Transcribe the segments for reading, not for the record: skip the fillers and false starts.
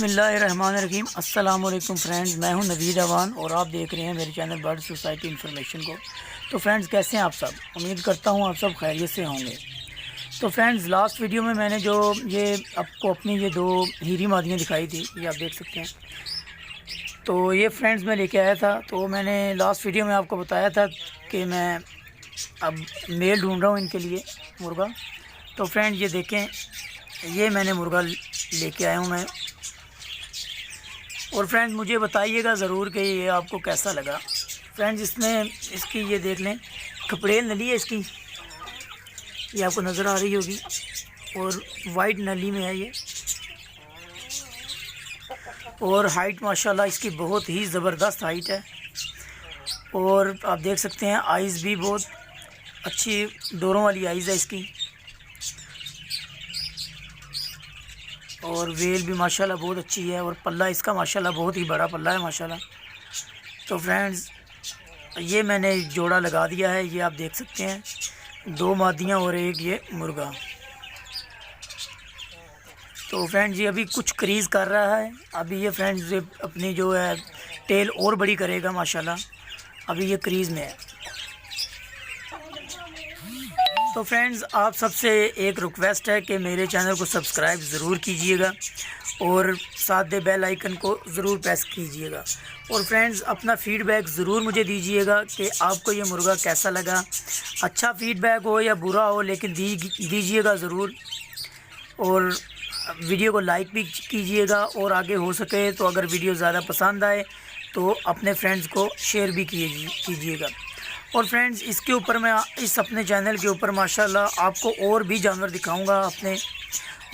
बिस्मिल्लाहिर्रहमानिर्रहीम। अस्सलाम वालेकुम फ्रेंड्स, मैं हूं नवीद अवान और आप देख रहे हैं मेरे चैनल बर्ड सोसाइटी इन्फॉर्मेशन को। तो फ्रेंड्स, कैसे हैं आप सब? उम्मीद करता हूं आप सब खैरियत से होंगे। तो फ्रेंड्स, लास्ट वीडियो में मैंने जो ये आपको अपनी ये दो हीरी मादियाँ दिखाई थी, ये आप देख सकते हैं। तो ये फ्रेंड्स मैं लेके आया था। तो मैंने लास्ट वीडियो में आपको बताया था कि मैं अब मेल ढूँढ रहा हूँ इनके लिए, मुर्गा। तो फ्रेंड्स ये देखें, ये मैंने मुर्गा लेके आया हूँ मैं। और फ्रेंड्स मुझे बताइएगा ज़रूर कि ये आपको कैसा लगा। फ्रेंड्स इसमें इसकी ये देख लें, खपड़ेल नली है इसकी, ये आपको नज़र आ रही होगी, और वाइट नली में है ये। और हाइट माशाल्लाह इसकी बहुत ही ज़बरदस्त हाइट है। और आप देख सकते हैं आइज़ भी बहुत अच्छी डोरों वाली आइज़ है इसकी। और वेल भी माशाल्लाह बहुत अच्छी है। और पल्ला इसका माशाल्लाह बहुत ही बड़ा पल्ला है माशाल्लाह। तो फ्रेंड्स ये मैंने जोड़ा लगा दिया है, ये आप देख सकते हैं, दो मादियाँ और एक ये मुर्गा। तो फ्रेंड्स ये अभी कुछ क्रीज़ कर रहा है। अभी ये फ्रेंड्स ये अपनी जो है टेल और बड़ी करेगा माशाल्लाह। अभी ये क्रीज़ में है। तो फ्रेंड्स आप सबसे एक रिक्वेस्ट है कि मेरे चैनल को सब्सक्राइब ज़रूर कीजिएगा और साथ दे बेल आइकन को ज़रूर प्रेस कीजिएगा। और फ्रेंड्स अपना फ़ीडबैक ज़रूर मुझे दीजिएगा कि आपको ये मुर्गा कैसा लगा। अच्छा फ़ीडबैक हो या बुरा हो, लेकिन दीजिएगा ज़रूर। और वीडियो को लाइक भी कीजिएगा, और आगे हो सके तो अगर वीडियो ज़्यादा पसंद आए तो अपने फ्रेंड्स को शेयर भी कीजिएगा। और फ्रेंड्स इसके ऊपर मैं इस अपने चैनल के ऊपर माशाल्लाह आपको और भी जानवर दिखाऊंगा अपने,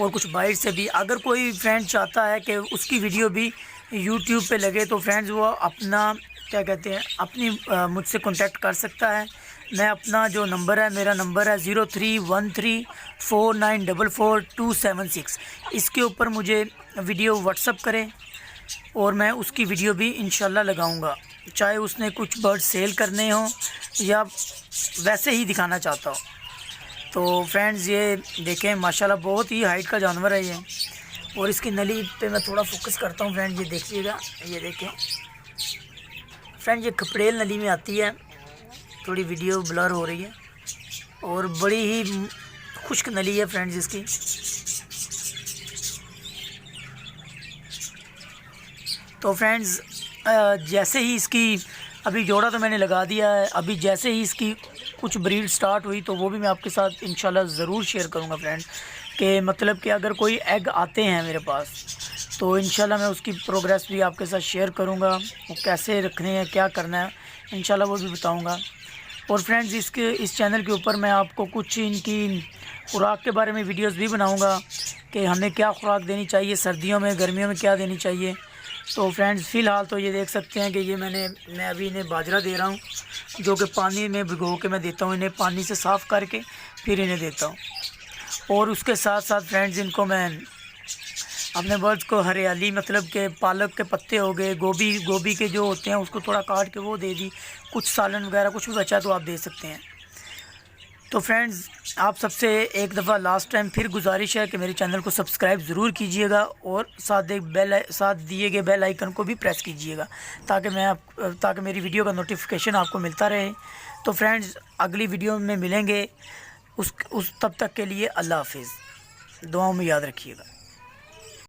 और कुछ बाइट से भी। अगर कोई फ्रेंड चाहता है कि उसकी वीडियो भी यूट्यूब पे लगे तो फ्रेंड्स वो अपना क्या कहते हैं अपनी मुझसे कांटेक्ट कर सकता है। मैं अपना जो नंबर है, मेरा नंबर है 031349444276। इसके ऊपर मुझे वीडियो व्हाट्सअप करें और मैं उसकी वीडियो भी इंशाल्लाह लगाऊंगा, चाहे उसने कुछ बर्ड सेल करने हो या वैसे ही दिखाना चाहता हो। तो फ्रेंड्स ये देखें माशाल्लाह बहुत ही हाइट का जानवर है ये। और इसकी नली पे मैं थोड़ा फोकस करता हूँ फ्रेंड्स, ये देखिएगा, ये देखें फ्रेंड्स, ये खपड़ेल नली में आती है। थोड़ी वीडियो ब्लर हो रही है और बड़ी ही खुश्क नली है फ्रेंड्स इसकी। तो फ्रेंड्स जैसे ही इसकी अभी जोड़ा तो मैंने लगा दिया है, अभी जैसे ही इसकी कुछ ब्रीड स्टार्ट हुई तो वो भी मैं आपके साथ इंशाल्लाह ज़रूर शेयर करूंगा फ्रेंड। कि मतलब कि अगर कोई एग आते हैं मेरे पास तो इंशाल्लाह मैं उसकी प्रोग्रेस भी आपके साथ शेयर करूंगा, वो कैसे रखने हैं, क्या करना है, इंशाल्लाह वो भी बताऊंगा। और फ्रेंड्स इस चैनल के ऊपर मैं आपको कुछ इनकी खुराक के बारे में वीडियोस भी बनाऊंगा कि हमें क्या खुराक देनी चाहिए, सर्दियों में गर्मियों में क्या देनी चाहिए। तो फ्रेंड्स फ़िलहाल तो ये देख सकते हैं कि ये मैं अभी इन्हें बाजरा दे रहा हूँ, जो कि पानी में भिगो के मैं देता हूँ इन्हें, पानी से साफ़ करके फिर इन्हें देता हूँ। और उसके साथ साथ फ्रेंड्स इनको मैं अपने बर्ड्स को हरियाली, मतलब के पालक के पत्ते हो गए, गोभी के जो होते हैं उसको थोड़ा काट के वो दे दी, कुछ सालन वगैरह कुछ भी बचा तो आप दे सकते हैं। तो फ्रेंड्स आप सबसे एक दफ़ा लास्ट टाइम फिर गुजारिश है कि मेरे चैनल को सब्सक्राइब ज़रूर कीजिएगा और साथ दिए गए बेल आइकन को भी प्रेस कीजिएगा ताकि मेरी वीडियो का नोटिफिकेशन आपको मिलता रहे। तो फ्रेंड्स अगली वीडियो में मिलेंगे, उस तब तक के लिए अल्लाह हाफिज़। दुआओं में याद रखिएगा।